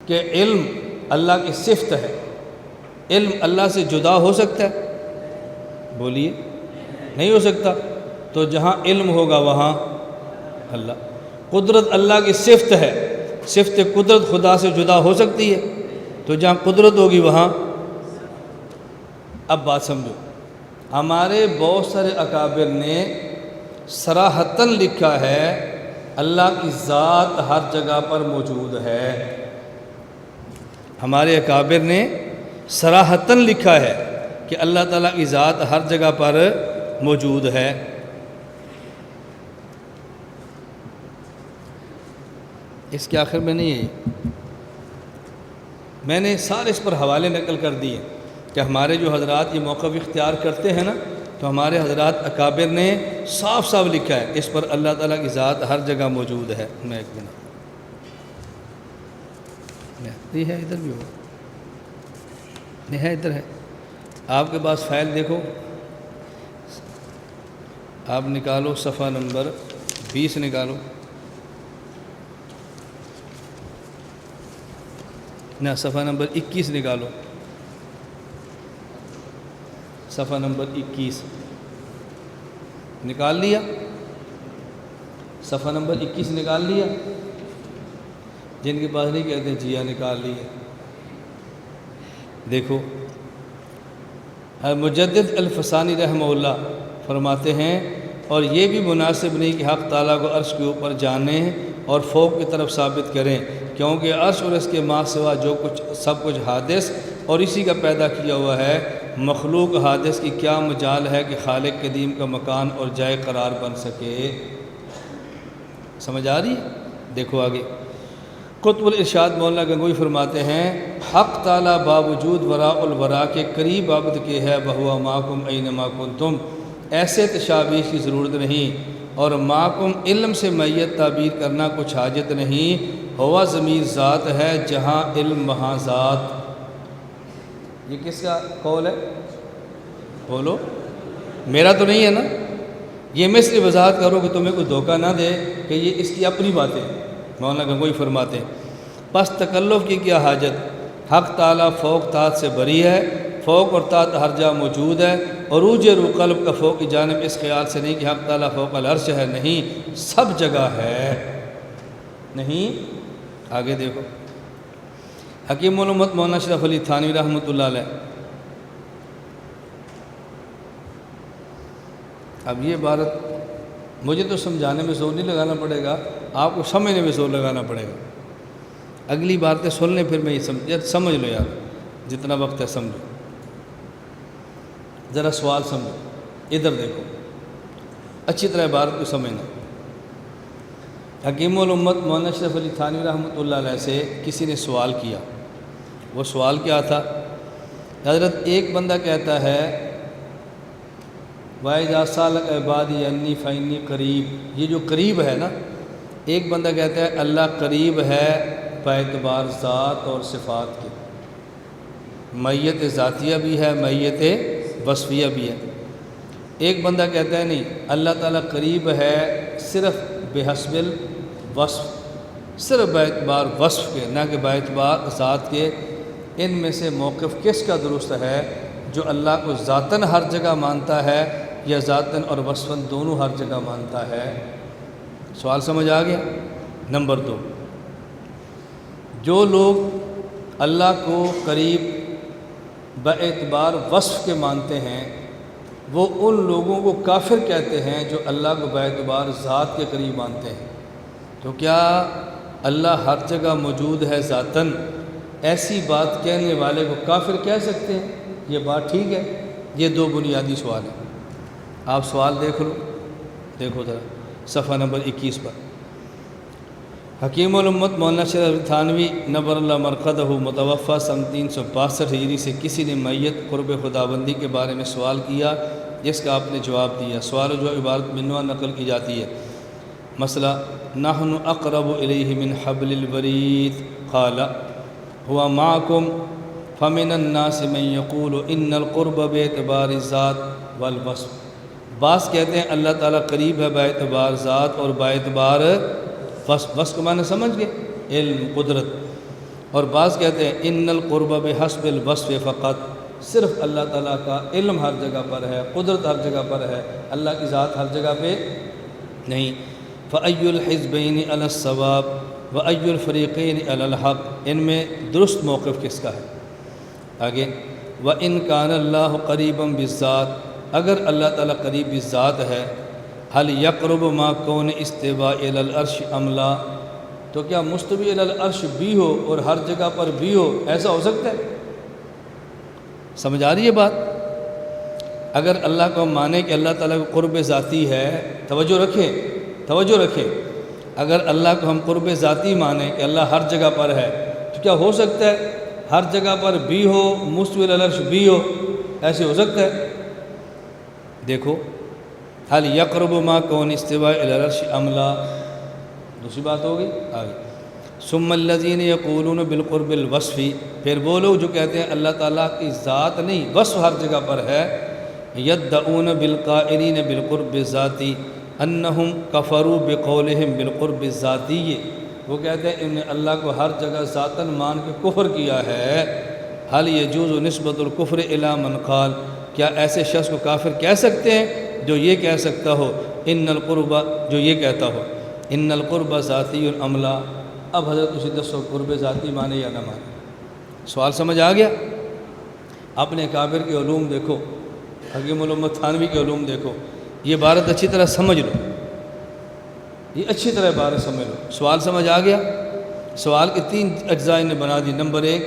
کہ علم اللہ کی صفت ہے، علم اللہ سے جدا ہو سکتا ہے؟ بولیے، نہیں ہو سکتا۔ تو جہاں علم ہوگا وہاں اللہ۔ قدرت اللہ کی صفت ہے، صفت قدرت خدا سے جدا ہو سکتی ہے؟ تو جہاں قدرت ہوگی وہاں۔ اب بات سمجھو، ہمارے بہت سارے اکابر نے صراحتاً لکھا ہے اللہ کی ذات ہر جگہ پر موجود ہے۔ ہمارے اکابر نے صراحتاً لکھا ہے کہ اللہ تعالیٰ کی ذات ہر جگہ پر موجود ہے۔ اس کے آخر میں نہیں ہے، میں نے سارے اس پر حوالے نقل کر دیے کہ ہمارے جو حضرات یہ موقف اختیار کرتے ہیں نا، تو ہمارے حضرات اکابر نے صاف صاف لکھا ہے اس پر اللہ تعالیٰ کی ذات ہر جگہ موجود ہے۔ میں ایک منٹ، یہ ہے ادھر بھی ہوگا، نہیں ہے ادھر ہے، آپ کے پاس فائل دیکھو، آپ نکالو صفحہ نمبر 20 نکالو، نہ صفحہ نمبر 21 نکالو، صفحہ نمبر 21 نکال لیا، صفحہ نمبر 21 نکال لیا؟ جن کے پاس نہیں کہتے ہیں جی ہاں نکال لیا۔ دیکھو مجدد الفسانی رحمہ اللہ فرماتے ہیں، اور یہ بھی مناسب نہیں کہ حق تعالیٰ کو عرش کے اوپر جانیں اور فوق کی طرف ثابت کریں، کیونکہ عرش اور اس کے ماں سوا جو کچھ سب کچھ حادث اور اسی کا پیدا کیا ہوا ہے، مخلوق حادث کی کیا مجال ہے کہ خالق قدیم کا مکان اور جائے قرار بن سکے؟ سمجھ آ رہی؟ دیکھو آگے، قطب الارشاد مولانا گنگوئی فرماتے ہیں، حق تعالیٰ باوجود وراء الورا کے قریب عبد کے ہے، بہوا معکم اینما کنتم، ایسے تشابیش کی ضرورت نہیں، اور معکم علم سے میت تعبیر کرنا کچھ حاجت نہیں، ہوا ضمیر ذات ہے جہاں علم وہاں ذات۔ یہ کس کا قول ہے؟ بولو، میرا تو نہیں ہے نا، یہ میں اس لیے وضاحت کروں کہ تمہیں کوئی دھوکہ نہ دے کہ یہ اس کی اپنی باتیں۔ مولانا گنگوئی فرماتے ہیں، پس تکلف کی کیا حاجت، حق تعالیٰ فوق تحت سے بری ہے، فوق اور تحت ہر جا موجود ہے، عروج روح قلب کا فوق کی جانب اس خیال سے نہیں کہ حق تعالیٰ فوق العرش ہے، نہیں، سب جگہ ہے، نہیں۔ آگے دیکھو، حکیم الامت مولانا اشرف علی تھانوی رحمۃ اللہ علیہ، اب یہ عبارت مجھے تو سمجھانے میں زور نہیں لگانا پڑے گا، آپ کو سمجھنے میں زور لگانا پڑے گا۔ اگلی باتیں سن لیں پھر میں یہ سمجھ لو یار، جتنا وقت ہے سمجھو، ذرا سوال سمجھو، ادھر دیکھو، اچھی طرح عبارت کو سمجھنا۔ حکیم الامت مولانا اشرف علی تھانوی رحمۃ اللہ علیہ سے کسی نے سوال کیا، وہ سوال کیا تھا؟ حضرت ایک بندہ کہتا ہے وَإِذَا سَأَلَكَ عِبَادِي عَنِّي فَإِنِّي قریب، یہ جو قریب ہے نا، ایک بندہ کہتا ہے اللہ قریب ہے باعتبار ذات اور صفات کے، میت ذاتیہ بھی ہے، میت وصفیہ بھی ہے۔ ایک بندہ کہتا ہے نہیں، اللہ تعالیٰ قریب ہے صرف بحسب الوصف، صرف باعتبار وصف کے، نہ کہ باعتبار ذات کے۔ ان میں سے موقف کس کا درست ہے، جو اللہ کو ذاتاً ہر جگہ مانتا ہے یا ذاتاً اور وصفاً دونوں ہر جگہ مانتا ہے؟ سوال سمجھ آ گیا؟ نمبر 2، جو لوگ اللہ کو قریب باعتبار وصف کے مانتے ہیں، وہ ان لوگوں کو کافر کہتے ہیں جو اللہ کو باعتبار ذات کے قریب مانتے ہیں۔ تو کیا اللہ ہر جگہ موجود ہے ذاتاً؟ ایسی بات کہنے والے کو کافر کہہ سکتے ہیں؟ یہ بات ٹھیک ہے؟ یہ دو بنیادی سوال ہیں، آپ سوال دیکھ لو، دیکھو ذرا صفحہ نمبر 21 پر۔ حکیم الامت مولانا اشرف تھانوی نبر اللہ مرقدہ متوفی سن 362 ہجری سے کسی نے میت قرب خداوندی کے بارے میں سوال کیا، جس کا آپ نے جواب دیا۔ سوال و جواب عبارت منوع نقل کی جاتی ہے۔ مسئلہ، نحن اقرب الیہ من حبل الورید قال هو معکم فمن الناس من یقول ان القرب باعتبار الذات والوصف۔ بعض کہتے ہیں اللہ تعالیٰ قریب ہے باعتبار ذات اور باعتبار وصف۔ وصف کو معنی سمجھ گئے؟ علم، قدرت۔ اور بعض کہتے ہیں ان القرب بحسب الوصف فقط، صرف اللہ تعالیٰ کا علم ہر جگہ پر ہے، قدرت ہر جگہ پر ہے، اللہ کی ذات ہر جگہ پہ نہیں۔ فأی الحزبین علی الصواب وأی الفریقین علی الحق، ان میں درست موقف کس کا ہے؟ آگے وَإِن كَانَ اللَّهُ قَرِيبًا بِالذَّاتِ، اگر اللہ تعالیٰ قریب بالذات ہے، هل يقرب ما كون استواء الى العرش ام لا، تو کیا مستوی الی العرش بھی ہو اور ہر جگہ پر بھی ہو، ایسا ہو سکتا ہے؟ سمجھ آ رہی ہے بات؟ اگر اللہ کو ہم مانیں کہ اللہ تعالیٰ کو قرب ذاتی ہے، توجہ رکھیں، اگر اللہ کو ہم قرب ذاتی مانیں کہ اللہ ہر جگہ پر ہے، تو کیا ہو سکتا ہے ہر جگہ پر بھی ہو، مستوی الی العرش بھی ہو؟ ایسے ہو سکتا ہے؟ دیکھو حل یقرب ما کون استواء الی العرش ام لا، دوسری بات ہوگی آگے۔ ثم الذین یقولون بالقرب الوصفی، پھر وہ لوگ جو کہتے ہیں اللہ تعالیٰ کی ذات نہیں، وصف ہر جگہ پر ہے، یدعون بالقائلین بالقرب الذاتی انہم کفروا بقولہم بالقرب الذاتی، وہ کہتے ہیں انہوں نے اللہ کو ہر جگہ ذاتاً مان کے کفر کیا ہے۔ حل یجوز نسبت الکفر الی من قال، کیا ایسے شخص کو کافر کہہ سکتے ہیں جو یہ کہہ سکتا ہو ان القرب، جو یہ کہتا ہو ان القرب ذاتی ام لا؟ اب حضرت اسی دسو قرب ذاتی مانے یا نہ مانے؟ سوال سمجھ آ گیا؟ اپنے کابر کے علوم دیکھو، حکیم الامت تھانوی کے علوم دیکھو، یہ عبارت اچھی طرح سمجھ لو، یہ اچھی طرح عبارت سمجھ لو۔ سوال سمجھ آ گیا؟ سوال کے 3 اجزاء نے بنا دی۔ نمبر 1،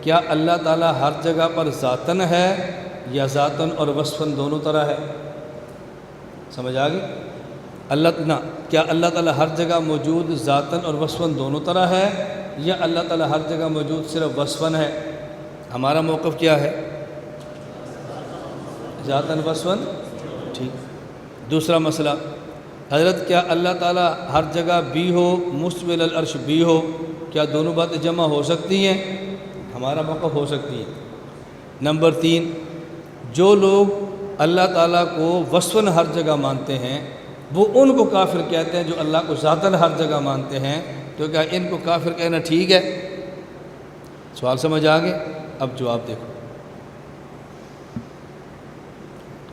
کیا اللہ تعالیٰ ہر جگہ پر ذاتاً ہے یا ذاتاً اور وصفاً دونوں طرح ہے؟ سمجھ آ گئی؟ کیا اللہ تعالیٰ ہر جگہ موجود ذاتاً اور وصفاً دونوں طرح ہے، یا اللہ تعالیٰ ہر جگہ موجود صرف وصفاً ہے؟ ہمارا موقف کیا ہے؟ ذاتاً وصفاً، ٹھیک۔ دوسرا مسئلہ، حضرت کیا اللہ تعالیٰ ہر جگہ بھی ہو، مستوی علی العرش بھی ہو، کیا دونوں باتیں جمع ہو سکتی ہیں؟ ہمارا موقف ہو سکتی ہے۔ نمبر 3، جو لوگ اللہ تعالیٰ کو وصفاً ہر جگہ مانتے ہیں، وہ ان کو کافر کہتے ہیں جو اللہ کو ذاتاً ہر جگہ مانتے ہیں، تو کیا ان کو کافر کہنا ٹھیک ہے؟ سوال سمجھ آ گئے؟ اب جواب دیکھو۔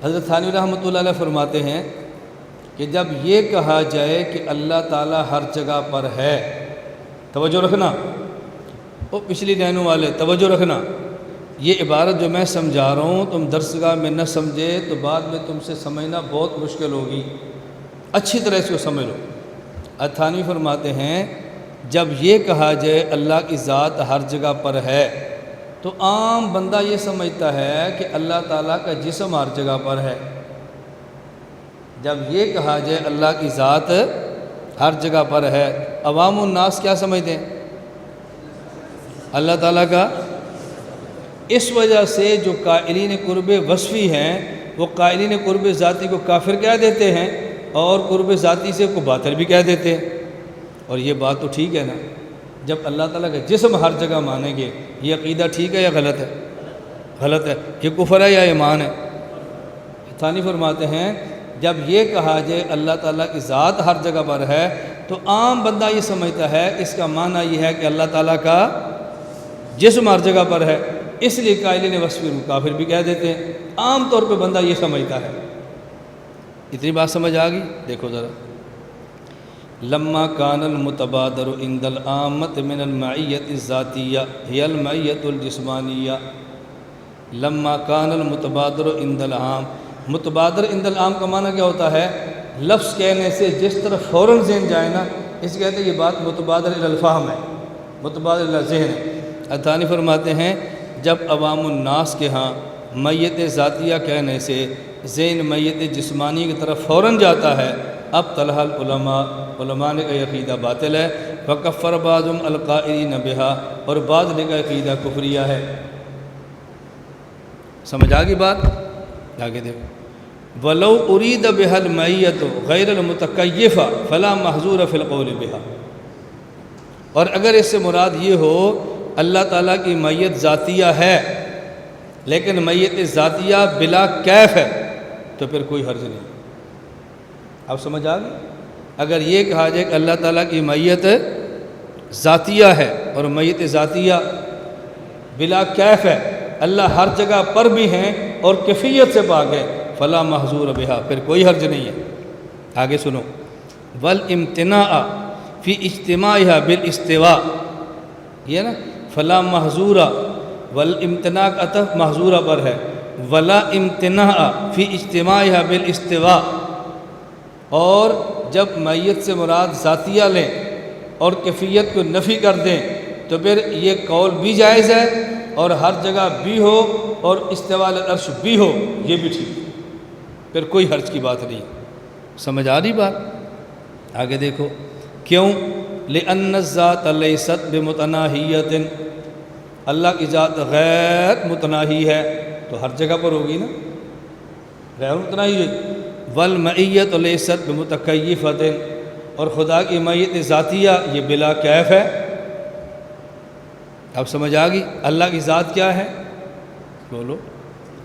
حضرت تھانوی رحمۃ اللہ علیہ فرماتے ہیں کہ جب یہ کہا جائے کہ اللہ تعالیٰ ہر جگہ پر ہے، توجہ رکھنا، وہ پچھلی لائنوں والے توجہ رکھنا، یہ عبارت جو میں سمجھا رہا ہوں تم درسگاہ میں نہ سمجھے تو بعد میں تم سے سمجھنا بہت مشکل ہوگی، اچھی طرح اس کو سمجھ لو۔ تھانوی فرماتے ہیں جب یہ کہا جائے اللہ کی ذات ہر جگہ پر ہے، تو عام بندہ یہ سمجھتا ہے کہ اللہ تعالیٰ کا جسم ہر جگہ پر ہے۔ جب یہ کہا جائے اللہ کی ذات ہر جگہ پر ہے، عوام الناس کیا سمجھتے ہیں؟ اللہ تعالیٰ کا۔ اس وجہ سے جو قائلین قرب وصفی ہیں وہ قائلین قرب ذاتی کو کافر کہہ دیتے ہیں، اور قرب ذاتی سے کو باطل بھی کہہ دیتے ہیں۔ اور یہ بات تو ٹھیک ہے نا، جب اللہ تعالیٰ کا جسم ہر جگہ مانیں گے، یہ عقیدہ ٹھیک ہے یا غلط ہے؟ غلط ہے۔ یہ کفر ہے یا ایمان ہے؟ ثانی فرماتے ہیں جب یہ کہا جائے اللہ تعالیٰ کی ذات ہر جگہ پر ہے، تو عام بندہ یہ سمجھتا ہے اس کا معنی یہ ہے کہ اللہ تعالیٰ کا جسم ہر جگہ پر ہے، اس لیے قائلین وصفی کو کافر بھی کہہ دیتے ہیں۔ عام طور پہ بندہ یہ سمجھتا ہے۔ اتنی بات سمجھ آ گئی؟ دیکھو ذرا، لما کان المتبادر عند العامۃ من المعیۃ الذاتیہ ہی المعیۃ الجسمانیہ۔ لما کان المتبادر عند العام، متبادر عند العام کا معنی کیا ہوتا ہے؟ لفظ کہنے سے جس طرف فوراً ذہن جائے نا، اس کہتے ہیں یہ بات متبادر الی الفہم ہے، متبادر الی ذہن ہے۔ ثانی فرماتے ہیں جب عوام الناس کے ہاں میت ذاتیہ کہنے سے ذہن میت جسمانی کی طرف فوراً جاتا ہے، اب طلح العلماء، علماء نے کا عقیدہ باطل ہے، فکفر بعضهم القائلین بها، اور بعض نے کا عقیدہ کفریہ ہے۔ سمجھ آ گئی بات؟ آگے دیکھو، ولو ارید بها المعیۃ غیر المتکیفہ فلا محظور فی القول بها، اور اگر اس سے مراد یہ ہو اللہ تعالیٰ کی میت ذاتیہ ہے لیکن میت ذاتیہ بلا کیف ہے، تو پھر کوئی حرج نہیں۔ اب سمجھ آ گئی؟ اگر یہ کہا جائے کہ اللہ تعالیٰ کی میت ذاتیہ ہے اور میت ذاتیہ بلا کیف ہے، اللہ ہر جگہ پر بھی ہیں اور کیفیت سے پاک ہے، فلا محظور بہا، پھر کوئی حرج نہیں ہے۔ آگے سنو، والامتناع فی اجتماعها بالاستواء، یہ نا فلا محظورہ، والامتناع کا عطف محظورہ پر ہے، ولا امتناع فی اجتماعها بالاستواء، اور جب میت سے مراد ذاتیہ لیں اور کیفیت کو نفی کر دیں تو پھر یہ قول بھی جائز ہے اور ہر جگہ بھی ہو اور استواء علی العرش بھی ہو، یہ بھی ٹھیک ہے، پھر کوئی حرج کی بات نہیں۔ سمجھ آ رہی بات؟ آگے دیکھو، کیوں؟ لأن الذات لیست بمتناہیۃ، اللہ کی ذات غیر متناہی ہے تو ہر جگہ پر ہوگی نا، غیر متناہی ہے۔ والمعیۃ لیست بمتکیفۃ، اور خدا کی معیت ذاتیہ یہ بلا کیف ہے۔ اب سمجھ آ گئی اللہ کی ذات کیا ہے؟ بولو،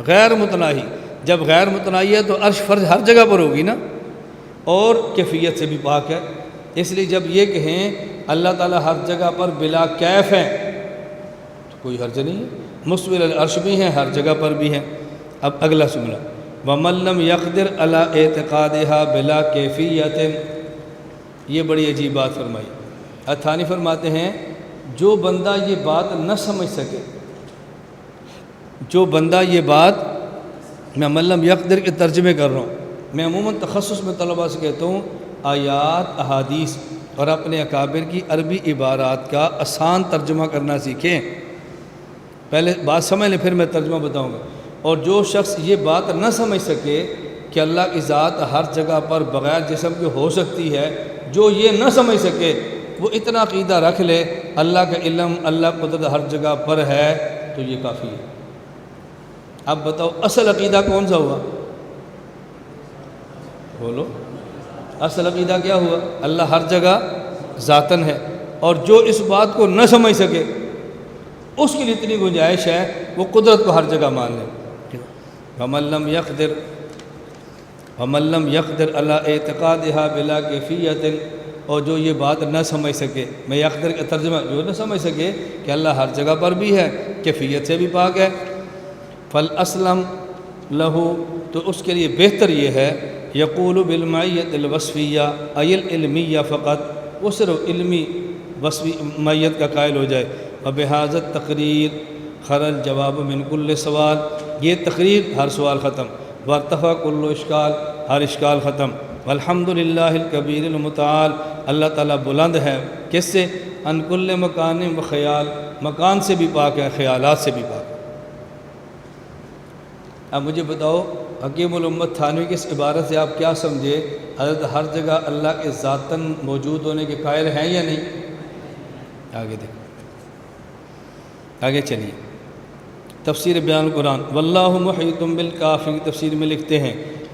غیر متناہی۔ جب غیر متناہی ہے تو عرش فرش ہر جگہ پر ہوگی نا، اور کیفیت سے بھی پاک ہے۔ اس لیے جب یہ کہیں اللہ تعالیٰ ہر جگہ پر بلا کیف ہے تو کوئی حرج نہیں ہے، مستوی علی العرش بھی ہیں، ہر جگہ پر بھی ہیں۔ اب اگلا جملہ، وَمَن لَّمْ يَقْدِرْ عَلَىٰ اعْتِقَادِهَا بِلَا كَيْفِيَّةٍ، یہ بڑی عجیب بات فرمائی۔ الثانی فرماتے ہیں جو بندہ یہ بات نہ سمجھ سکے، جو بندہ یہ بات، میں من لم یقدر کے ترجمے کر رہا ہوں، میں عموماً تخصص میں طلباء سے کہتا ہوں آیات احادیث اور اپنے اکابر کی عربی عبارات کا آسان ترجمہ کرنا سیکھیں۔ پہلے بات سمجھ لیں پھر میں ترجمہ بتاؤں گا۔ اور جو شخص یہ بات نہ سمجھ سکے کہ اللہ کی ذات ہر جگہ پر بغیر جسم کے ہو سکتی ہے، جو یہ نہ سمجھ سکے وہ اتنا عقیدہ رکھ لے اللہ کا علم، اللہ قدرت ہر جگہ پر ہے تو یہ کافی ہے۔ اب بتاؤ اصل عقیدہ کون سا ہوا؟ بولو، اصل عقیدہ کیا ہوا؟ اللہ ہر جگہ ذاتاً ہے، اور جو اس بات کو نہ سمجھ سکے اس کے لیے اتنی گنجائش ہے وہ قدرت کو ہر جگہ مان لے۔ وَمَن لَّمْ يَقْدِرْ عَلَىٰ اعْتِقَادِهَا بِلَا كَيْفِيَّةٍ، اور جو یہ بات نہ سمجھ سکے، میں یقدر کا ترجمہ، جو نہ سمجھ سکے کہ اللہ ہر جگہ پر بھی ہے، کیفیت سے بھی پاک ہے، فَالْأَسْلَمْ لَهُ، تو اس کے لیے بہتر یہ ہے یقول بالمعیت الوصفیہ ای العلمیہ فقط، وہ صرف علمی وصفی معیت کا قائل ہو جائے۔ وبہذا التقریر خرج جواب من کل سوال، یہ تقریر ہر سوال ختم، وارتفع کل اشکال، ہر اشکال ختم۔ والحمدللہ الکبیر المتعال، اللہ تعالیٰ بلند ہے، کس سے؟ ان کل مکان و خیال، مکان سے بھی پاک ہے، خیالات سے بھی پاک ہے۔ اب مجھے بتاؤ حکیم الامت تھانوی کی اس عبارت سے آپ کیا سمجھے؟ حضرت ہر جگہ اللہ کے ذاتاً موجود ہونے کے قائل ہیں یا نہیں؟ آگے دیکھیں، آگے چلیے، تفسیر بیان قرآن، واللہ محیط بالکافی کی تفسیر میں لکھتے ہیں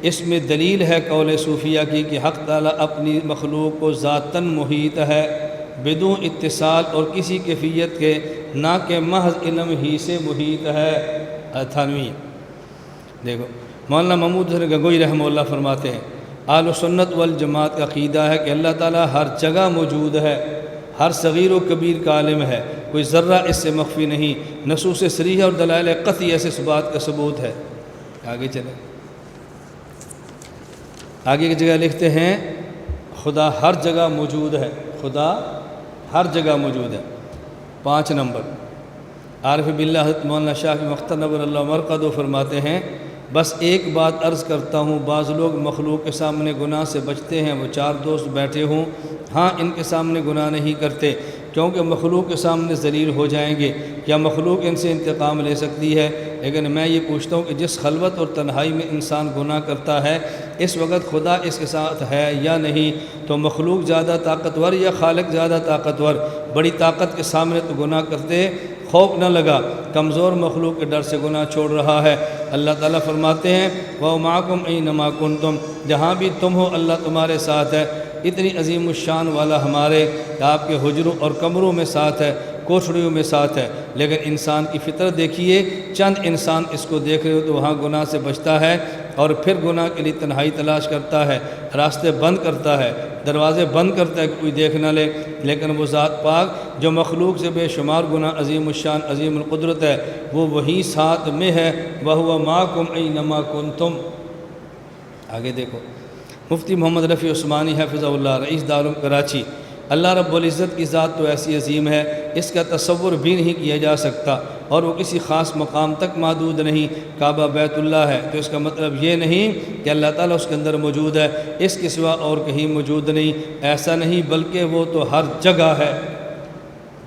اس میں دلیل ہے قول صوفیہ کی کہ حق تعالیٰ اپنی مخلوق کو ذاتاً محیط ہے، بدون اتصال اور کسی کیفیت کے، نہ کہ محض علم ہی سے محیط ہے۔ تھانوی دیکھو، مولانا محمود حسن گنگوئی رحمہ اللہ فرماتے ہیں اہل سنت والجماعت کا عقیدہ ہے کہ اللہ تعالیٰ ہر جگہ موجود ہے، ہر صغیر و کبیر کا عالم ہے، کوئی ذرہ اس سے مخفی نہیں، نصوص صریحہ اور دلائل قطعی ایسے اس بات کا ثبوت ہے۔ آگے چلیں، آگے کی جگہ لکھتے ہیں خدا ہر جگہ موجود ہے، خدا ہر جگہ موجود ہے۔ 5 نمبر، عارف باللہ حضرت مولانا شاہ مختار نور اللہ مرقدو فرماتے ہیں بس ایک بات عرض کرتا ہوں، بعض لوگ مخلوق کے سامنے گناہ سے بچتے ہیں، وہ 4 دوست بیٹھے ہوں، ہاں ان کے سامنے گناہ نہیں کرتے کیونکہ مخلوق کے سامنے ذلیل ہو جائیں گے، کیا مخلوق ان سے انتقام لے سکتی ہے؟ لیکن میں یہ پوچھتا ہوں کہ جس خلوت اور تنہائی میں انسان گناہ کرتا ہے اس وقت خدا اس کے ساتھ ہے یا نہیں؟ تو مخلوق زیادہ طاقتور یا خالق زیادہ طاقتور؟ بڑی طاقت کے سامنے تو گناہ کرتے، خوف نہ لگا، کمزور مخلوق کے ڈر سے گناہ چھوڑ رہا ہے۔ اللہ تعالیٰ فرماتے ہیں وَهُوَ مَعَكُمْ أَيْنَمَا كُنتُمْ، جہاں بھی تم ہو اللہ تمہارے ساتھ ہے۔ اتنی عظیم الشان والا ہمارے کہ آپ کے حجروں اور کمروں میں ساتھ ہے، کوٹھڑیوں میں ساتھ ہے، لیکن انسان کی فطرت دیکھیے، چند انسان اس کو دیکھ رہے ہو تو وہاں گناہ سے بچتا ہے اور پھر گناہ کے لیے تنہائی تلاش کرتا ہے، راستے بند کرتا ہے، دروازے بند کرتا ہے کہ کوئی دیکھ نہ لے، لیکن وہ ذات پاک جو مخلوق سے بے شمار گنا عظیم الشان عظیم القدرت ہے، وہ وہی ساتھ میں ہے، وَهُوَ مَعَكُمْ أَيْنَمَا كُنْتُمْ۔ آگے دیکھو، مفتی محمد رفیع عثمانی حفظہ اللہ، رئیس دارالعلوم کراچی۔ اللہ رب العزت کی ذات تو ایسی عظیم ہے، اس کا تصور بھی نہیں کیا جا سکتا، اور وہ کسی خاص مقام تک محدود نہیں۔ کعبہ بیت اللہ ہے تو اس کا مطلب یہ نہیں کہ اللہ تعالیٰ اس کے اندر موجود ہے، اس کے سوا اور کہیں موجود نہیں، ایسا نہیں، بلکہ وہ تو ہر جگہ ہے،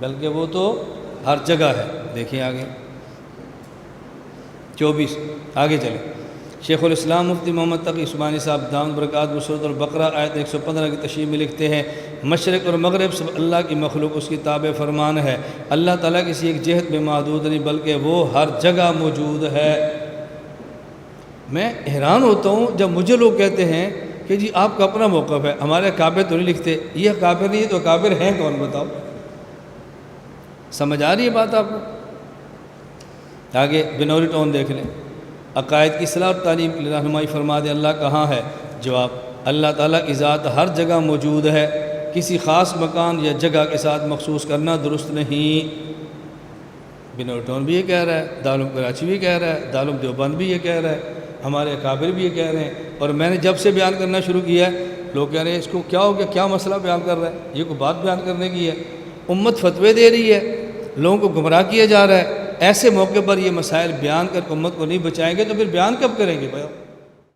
بلکہ وہ تو ہر جگہ ہے۔ دیکھیں آگے 24، آگے چلیں۔ شیخ الاسلام مفتی محمد تقی عثمانی صاحب دامت برکاتہ سورۃ البقرہ آیت 115 کی تشریح میں لکھتے ہیں، مشرق اور مغرب سب اللہ کی مخلوق، اس کی تابع فرمان ہے۔ اللہ تعالیٰ کسی ایک جہت میں محدود نہیں، بلکہ وہ ہر جگہ موجود ہے۔ میں حیران ہوتا ہوں جب مجھے لوگ کہتے ہیں کہ جی آپ کا اپنا موقف ہے، ہمارے کعبے تو نہیں لکھتے۔ یہ کافر نہیں ہے تو کافر ہیں کون بتاؤ؟ سمجھ آ رہی ہے بات آپ کو؟ آگے بنوری ٹون دیکھ لیں، عقائد کی اصلاح اور تعلیم کی رہنمائی فرما دیں۔ اللہ کہاں ہے؟ جواب، اللہ تعالیٰ کی ذات ہر جگہ موجود ہے، کسی خاص مکان یا جگہ کے ساتھ مخصوص کرنا درست نہیں۔ بنوری ٹون بھی یہ کہہ رہا ہے، دارالعلوم کراچی بھی کہہ رہا ہے، دارالعلوم دیوبند بھی یہ کہہ رہا ہے، ہمارے اکابر بھی یہ کہہ رہے ہیں، اور میں نے جب سے بیان کرنا شروع کیا ہے لوگ کہہ رہے ہیں اس کو کیا ہو گیا، کیا مسئلہ بیان کر رہا ہے، یہ کوئی بات بیان کرنے کی ہے؟ امت فتوے دے رہی ہے، لوگوں کو گمراہ کیا جا رہا ہے، ایسے موقع پر یہ مسائل بیان کر امت کو نہیں بچائیں گے تو پھر بیان کب کریں گے بھائی؟